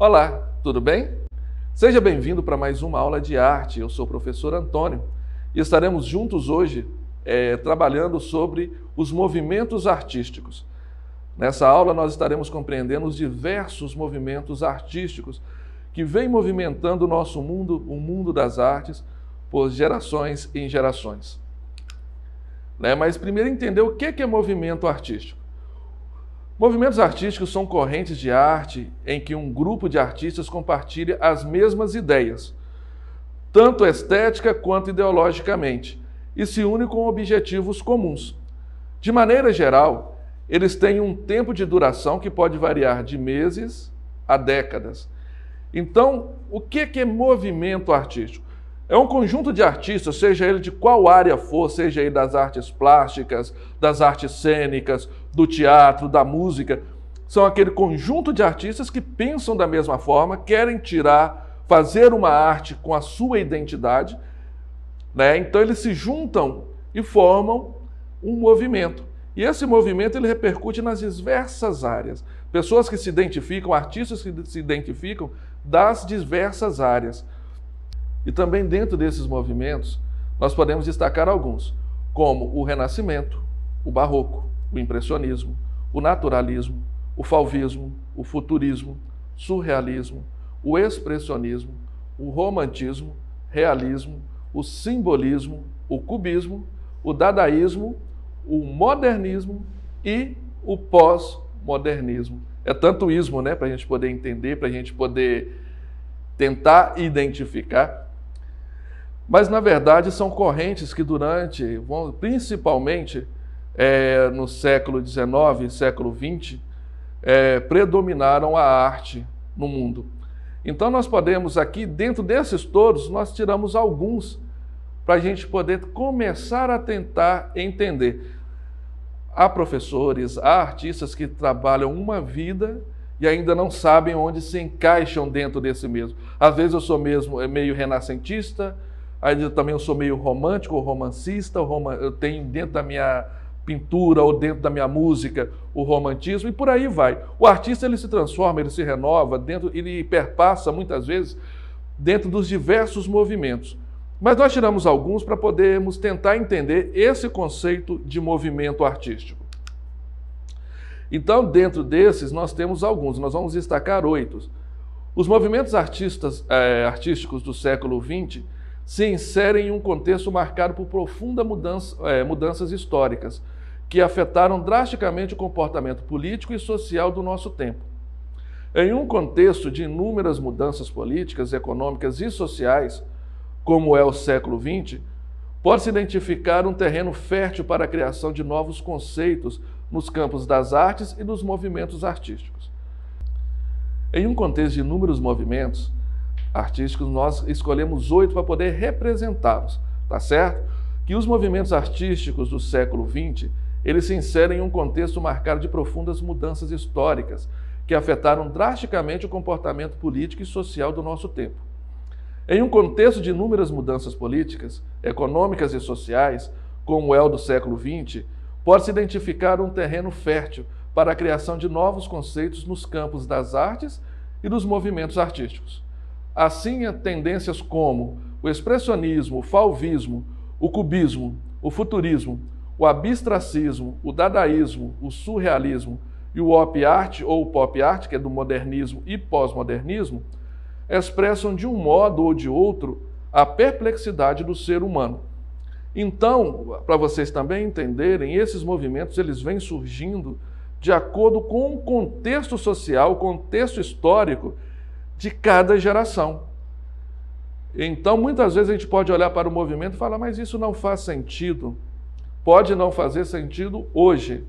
Olá, tudo bem? Seja bem-vindo para mais uma aula de arte. Eu sou o professor Antônio e estaremos juntos hoje trabalhando sobre os movimentos artísticos. Nessa aula nós estaremos compreendendo os diversos movimentos artísticos que vêm movimentando o nosso mundo, o mundo das artes, por gerações em gerações. Mas primeiro entender o que é movimento artístico. Movimentos artísticos são correntes de arte em que um grupo de artistas compartilha as mesmas ideias, tanto estética quanto ideologicamente, e se une com objetivos comuns. De maneira geral, eles têm um tempo de duração que pode variar de meses a décadas. Então, o que é movimento artístico? É um conjunto de artistas, seja ele de qual área for, seja ele das artes plásticas, das artes cênicas, do teatro, da música, são aquele conjunto de artistas que pensam da mesma forma, querem fazer uma arte com a sua identidade, Então eles se juntam e formam um movimento. E esse movimento ele repercute nas diversas áreas. Pessoas que se identificam, artistas que se identificam das diversas áreas. E também dentro desses movimentos, nós podemos destacar alguns, como o Renascimento, o Barroco, o Impressionismo, o Naturalismo, o Fauvismo, o Futurismo, Surrealismo, o Expressionismo, o Romantismo, Realismo, o Simbolismo, o Cubismo, o Dadaísmo, o Modernismo e o Pós-Modernismo. É tanto ismo, para a gente poder entender, para a gente poder tentar identificar. Mas, na verdade, são correntes que principalmente no século XIX e século XX, predominaram a arte no mundo. Então, nós podemos aqui, dentro desses todos, nós tiramos alguns para a gente poder começar a tentar entender. Há professores, há artistas que trabalham uma vida e ainda não sabem onde se encaixam dentro desse mesmo. Às vezes eu sou meio renascentista, aí eu também sou meio romântico ou romancista, eu tenho dentro da minha pintura ou dentro da minha música o romantismo e por aí vai. O artista ele se transforma, ele se renova, ele perpassa muitas vezes dentro dos diversos movimentos. Mas nós tiramos alguns para podermos tentar entender esse conceito de movimento artístico. Então, dentro desses, nós temos alguns, nós vamos destacar 8. Os movimentos artísticos do século XX se inserem em um contexto marcado por profundas mudanças históricas, que afetaram drasticamente o comportamento político e social do nosso tempo. Em um contexto de inúmeras mudanças políticas, econômicas e sociais, como é o século XX, pode-se identificar um terreno fértil para a criação de novos conceitos nos campos das artes e dos movimentos artísticos. Em um contexto de inúmeros movimentos artísticos, nós escolhemos 8 para poder representá-los, tá certo? Que os movimentos artísticos do século XX, eles se inserem em um contexto marcado de profundas mudanças históricas, que afetaram drasticamente o comportamento político e social do nosso tempo. Em um contexto de inúmeras mudanças políticas, econômicas e sociais, como é o do século XX, pode-se identificar um terreno fértil para a criação de novos conceitos nos campos das artes e dos movimentos artísticos. Assim, tendências como o expressionismo, o fauvismo, o cubismo, o futurismo, o abstracismo, o dadaísmo, o surrealismo e o op art ou o pop art, que é do modernismo e pós-modernismo, expressam de um modo ou de outro a perplexidade do ser humano. Então, para vocês também entenderem, esses movimentos eles vêm surgindo de acordo com o contexto social, o contexto histórico de cada geração. Então, muitas vezes a gente pode olhar para o movimento e falar, mas isso não faz sentido. Pode não fazer sentido hoje,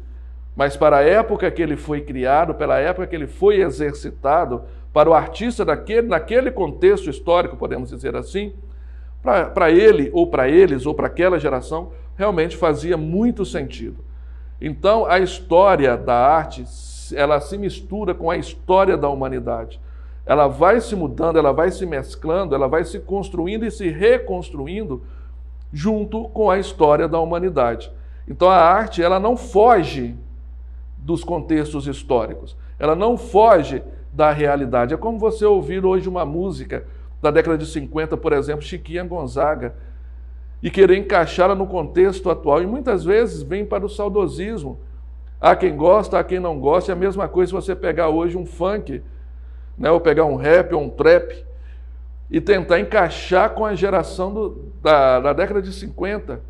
mas para a época que ele foi criado, pela época que ele foi exercitado, para o artista naquele contexto histórico, podemos dizer assim, para ele, ou para eles, ou para aquela geração, realmente fazia muito sentido. Então, a história da arte, ela se mistura com a história da humanidade. Ela vai se mudando, ela vai se mesclando, ela vai se construindo e se reconstruindo junto com a história da humanidade. Então, a arte, ela não foge dos contextos históricos. Ela não foge da realidade. É como você ouvir hoje uma música da década de 50, por exemplo, Chiquinha Gonzaga, e querer encaixá-la no contexto atual. E muitas vezes vem para o saudosismo. Há quem gosta, há quem não gosta. É a mesma coisa se você pegar hoje um funk, né, ou pegar um rap ou um trap, e tentar encaixar com a geração da década de 50.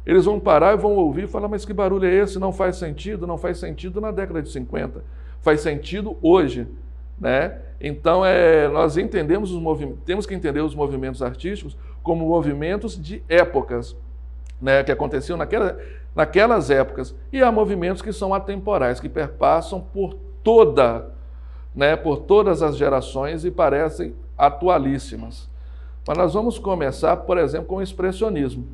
Eles vão parar e vão ouvir e falar, mas que barulho é esse? Não faz sentido? Não faz sentido na década de 50. Faz sentido hoje, né? Então, nós entendemos temos que entender os movimentos artísticos como movimentos de épocas, né, que aconteciam naquelas épocas. E há movimentos que são atemporais, que perpassam por todas as gerações e parecem atualíssimas. Mas nós vamos começar, por exemplo, com o expressionismo.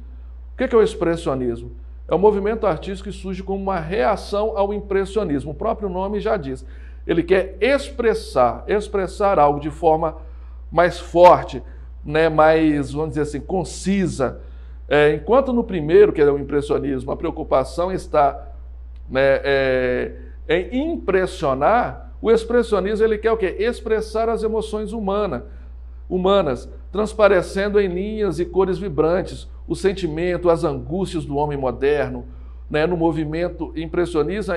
O que é o expressionismo? É um movimento artístico que surge como uma reação ao impressionismo. O próprio nome já diz. Ele quer expressar algo de forma mais forte, né, mais, vamos dizer assim, concisa. Enquanto no primeiro, que é o impressionismo, a preocupação está, né, em impressionar, o expressionismo ele quer o quê? Expressar as emoções humanas, transparecendo em linhas e cores vibrantes o sentimento, as angústias do homem moderno, né, no movimento impressionista,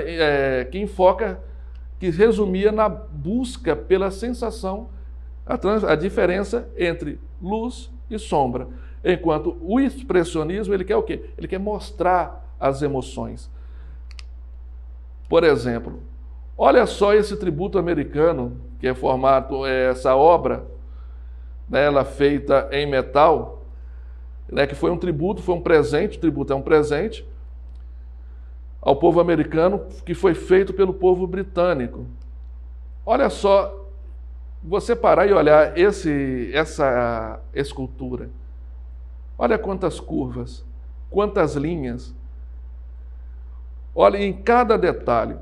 que resumia na busca pela sensação, a diferença entre luz e sombra. Enquanto o expressionismo, ele quer o quê? Ele quer mostrar as emoções. Por exemplo, olha só esse tributo americano, que é formado, essa obra, né, ela feita em metal, né, que foi um tributo, foi um presente, o tributo é um presente, ao povo americano, que foi feito pelo povo britânico. Olha só, você parar e olhar essa escultura, olha quantas curvas, quantas linhas, olha em cada detalhe.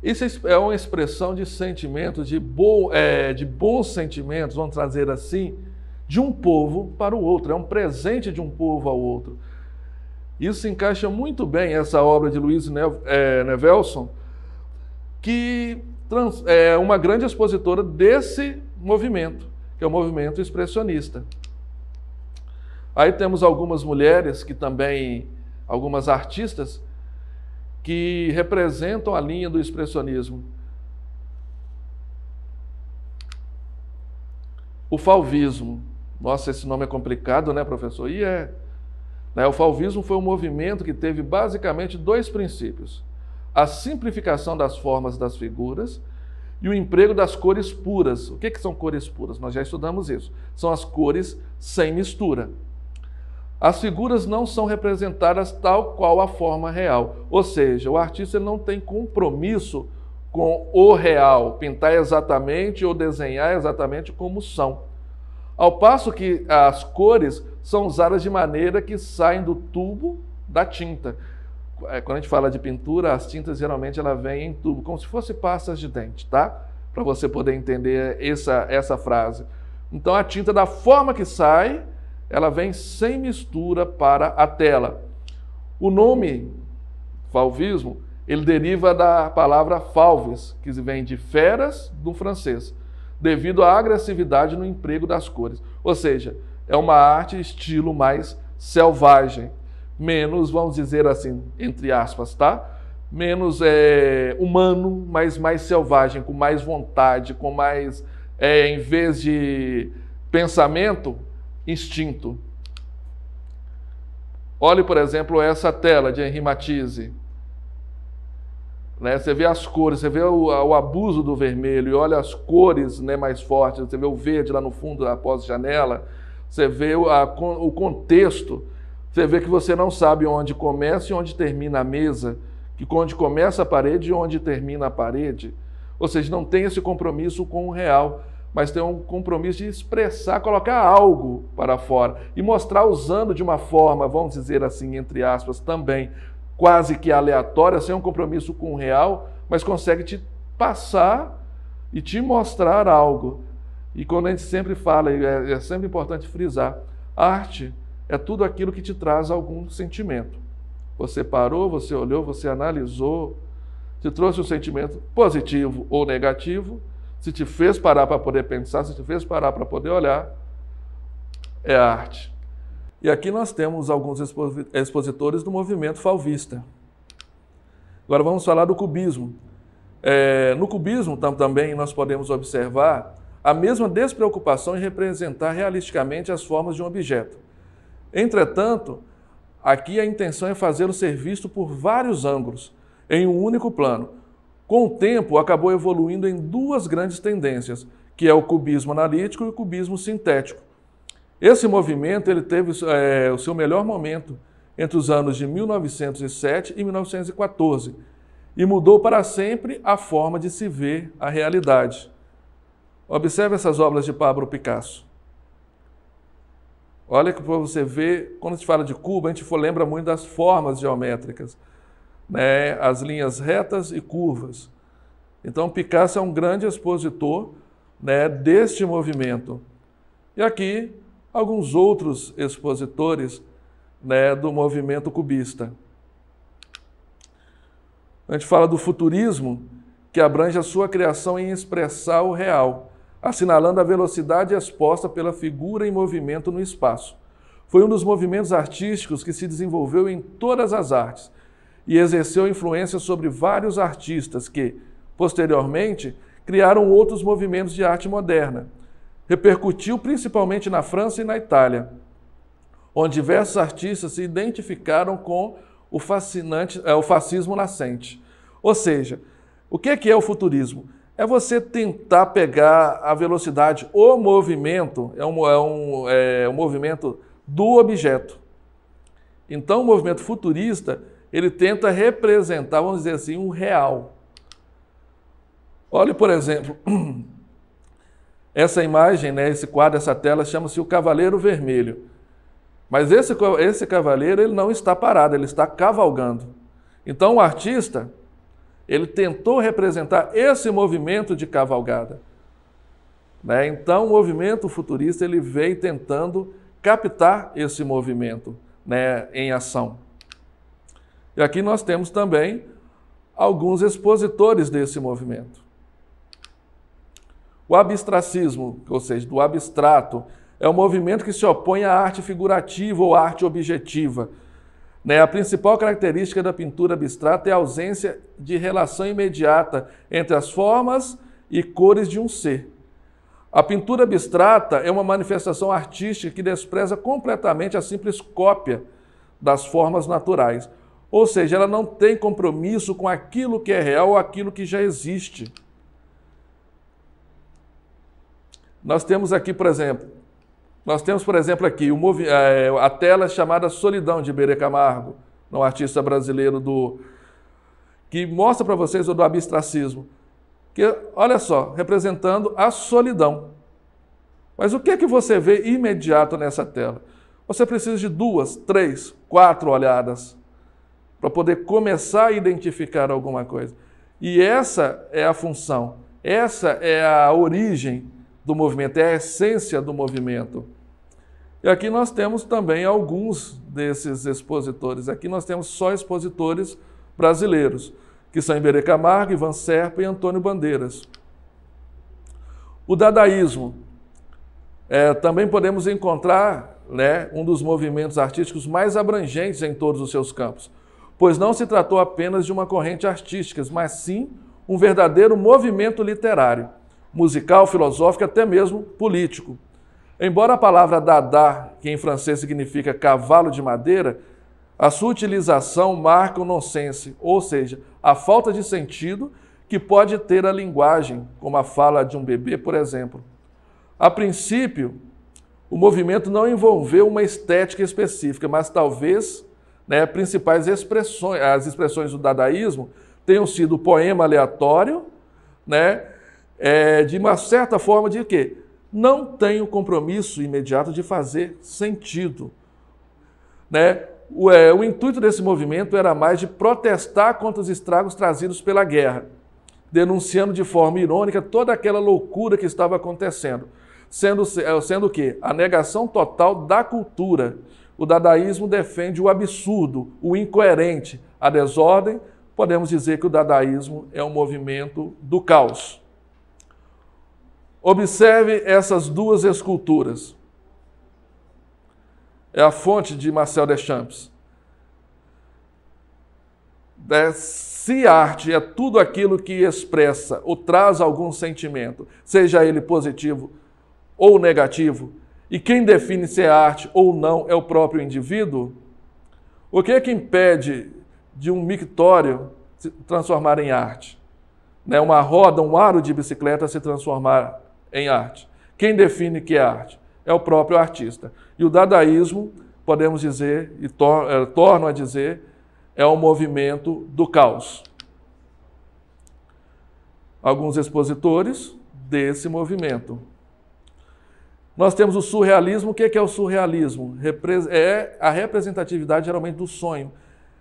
Isso é uma expressão de sentimentos, de bons sentimentos, vamos trazer assim, de um povo para o outro, é um presente de um povo ao outro. Isso se encaixa muito bem, essa obra de Louise Nevelson, que é uma grande expositora desse movimento, que é o movimento expressionista. Aí temos algumas mulheres que também, algumas artistas, que representam a linha do expressionismo. O fauvismo. Nossa, esse nome é complicado, né, professor? E é. O fauvismo foi um movimento que teve basicamente dois princípios: a simplificação das formas das figuras e o emprego das cores puras. O que são cores puras? Nós já estudamos isso. São as cores sem mistura. As figuras não são representadas tal qual a forma real. Ou seja, o artista ele não tem compromisso com o real, pintar exatamente ou desenhar exatamente como são. Ao passo que as cores são usadas de maneira que saem do tubo da tinta. Quando a gente fala de pintura, as tintas geralmente ela vem em tubo, como se fosse pastas de dente, tá? Para você poder entender essa frase. Então a tinta, da forma que sai, ela vem sem mistura para a tela. O nome fauvismo, ele deriva da palavra fauves, que vem de feras do francês, devido à agressividade no emprego das cores. Ou seja, é uma arte estilo mais selvagem, menos, vamos dizer assim, entre aspas, tá? Menos humano, mas mais selvagem, com mais vontade, com mais, em vez de pensamento, instinto. Olhe, por exemplo, essa tela de Henri Matisse. Você vê as cores, você vê o abuso do vermelho, e olha as cores, né, mais fortes, você vê o verde lá no fundo, após a janela, você vê o contexto, você vê que você não sabe onde começa e onde termina a mesa, que onde começa a parede e onde termina a parede. Ou seja, não tem esse compromisso com o real, mas tem um compromisso de expressar, colocar algo para fora e mostrar usando de uma forma, vamos dizer assim, entre aspas, também quase que aleatória, sem um compromisso com o real, mas consegue te passar e te mostrar algo. E quando a gente sempre fala, e é sempre importante frisar, arte é tudo aquilo que te traz algum sentimento. Você parou, você olhou, você analisou, se trouxe um sentimento positivo ou negativo, se te fez parar para poder pensar, se te fez parar para poder olhar, é arte. E aqui nós temos alguns expositores do movimento fauvista. Agora vamos falar do cubismo. No cubismo também nós podemos observar a mesma despreocupação em representar realisticamente as formas de um objeto. Entretanto, aqui a intenção é fazê-lo ser visto por vários ângulos, em um único plano. Com o tempo, acabou evoluindo em duas grandes tendências, que é o cubismo analítico e o cubismo sintético. Esse movimento ele teve o seu melhor momento entre os anos de 1907 e 1914 e mudou para sempre a forma de se ver a realidade. Observe essas obras de Pablo Picasso. Olha que para você ver, quando a gente fala de Cuba, a gente lembra muito das formas geométricas, né? As linhas retas e curvas. Então, Picasso é um grande expositor, né, deste movimento. E aqui, alguns outros expositores, né, do movimento cubista. A gente fala do futurismo, que abrange a sua criação em expressar o real, assinalando a velocidade exposta pela figura em movimento no espaço. Foi um dos movimentos artísticos que se desenvolveu em todas as artes e exerceu influência sobre vários artistas que, posteriormente, criaram outros movimentos de arte moderna. Repercutiu principalmente na França e na Itália, onde diversos artistas se identificaram com o fascismo nascente. Ou seja, o que é o futurismo? É você tentar pegar a velocidade, o movimento, é um movimento do objeto. Então, o movimento futurista, ele tenta representar, vamos dizer assim, um real. Olhe, por exemplo, essa imagem, né, esse quadro, essa tela, chama-se o Cavaleiro Vermelho. Mas esse cavaleiro, ele não está parado, ele está cavalgando. Então, o artista, ele tentou representar esse movimento de cavalgada, né? Então, o movimento futurista, ele veio tentando captar esse movimento, né, em ação. E aqui nós temos também alguns expositores desse movimento. O abstracismo, ou seja, do abstrato, é um movimento que se opõe à arte figurativa ou arte objetiva. A principal característica da pintura abstrata é a ausência de relação imediata entre as formas e cores de um ser. A pintura abstrata é uma manifestação artística que despreza completamente a simples cópia das formas naturais. Ou seja, ela não tem compromisso com aquilo que é real ou aquilo que já existe. Nós temos aqui, por exemplo, aqui a tela chamada Solidão, de Iberê Camargo, um artista brasileiro que mostra para vocês o do abstracismo. Que, olha só, representando a solidão. Mas o que é que você vê imediato nessa tela? Você precisa de 2, 3, 4 olhadas para poder começar a identificar alguma coisa. E essa é a função, essa é a origem do movimento, é a essência do movimento. E aqui nós temos também alguns desses expositores. Aqui nós temos só expositores brasileiros, que são Iberê Camargo, Ivan Serpa e Antônio Bandeiras. O dadaísmo. Também podemos encontrar, né, um dos movimentos artísticos mais abrangentes em todos os seus campos, pois não se tratou apenas de uma corrente artística, mas sim um verdadeiro movimento literário, musical, filosófico, até mesmo político. Embora a palavra dada, que em francês significa cavalo de madeira, a sua utilização marca o nonsense, ou seja, a falta de sentido que pode ter a linguagem, como a fala de um bebê, por exemplo. A princípio, o movimento não envolveu uma estética específica, mas talvez, né, principais expressões, as expressões do dadaísmo tenham sido o poema aleatório, né, de uma certa forma de quê? Não tem o compromisso imediato de fazer sentido, né? O intuito desse movimento era mais de protestar contra os estragos trazidos pela guerra, denunciando de forma irônica toda aquela loucura que estava acontecendo, sendo que a negação total da cultura. O dadaísmo defende o absurdo, o incoerente, a desordem, podemos dizer que o dadaísmo é um movimento do caos. Observe essas duas esculturas. É a fonte de Marcel Deschamps. Se arte é tudo aquilo que expressa ou traz algum sentimento, seja ele positivo ou negativo, e quem define se é arte ou não é o próprio indivíduo, o que é que impede de um mictório se transformar em arte? Uma roda, um aro de bicicleta se transformar em arte. Quem define que é arte? É o próprio artista. E o dadaísmo, podemos dizer, e torno a dizer, é um movimento do caos. Alguns expositores desse movimento. Nós temos o surrealismo. O que é o surrealismo? É a representatividade, geralmente, do sonho.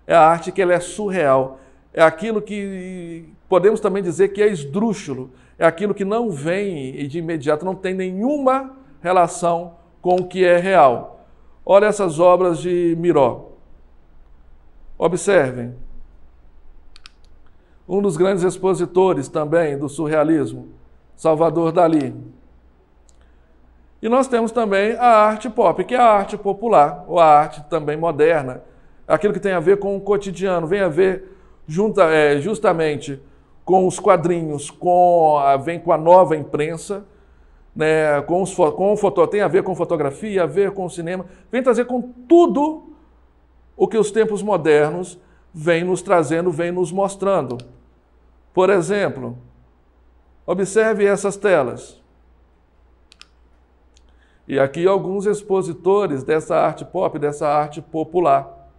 É a arte que ela é surreal. É aquilo que podemos também dizer que é esdrúxulo. É aquilo que não vem e de imediato não tem nenhuma relação com o que é real. Olha essas obras de Miró. Observem. Um dos grandes expositores também do surrealismo, Salvador Dalí. E nós temos também a arte pop, que é a arte popular, ou a arte também moderna, aquilo que tem a ver com o cotidiano, vem a ver justamente com os quadrinhos, vem com a nova imprensa, né, tem a ver com fotografia, a ver com o cinema, vem trazer com tudo o que os tempos modernos vêm nos trazendo, vêm nos mostrando. Por exemplo, observe essas telas. E aqui alguns expositores dessa arte pop, dessa arte popular.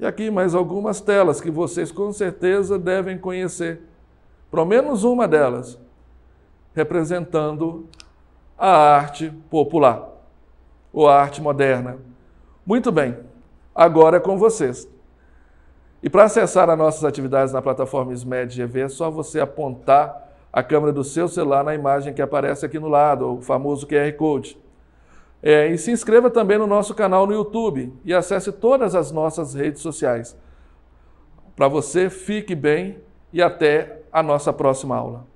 E aqui mais algumas telas que vocês com certeza devem conhecer. Pelo menos uma delas, representando a arte popular, ou a arte moderna. Muito bem, agora é com vocês. E para acessar as nossas atividades na plataforma SMED GV, é só você apontar a câmera do seu celular na imagem que aparece aqui no lado, o famoso QR Code. E se inscreva também no nosso canal no YouTube e acesse todas as nossas redes sociais. Para você, fique bem e até a nossa próxima aula.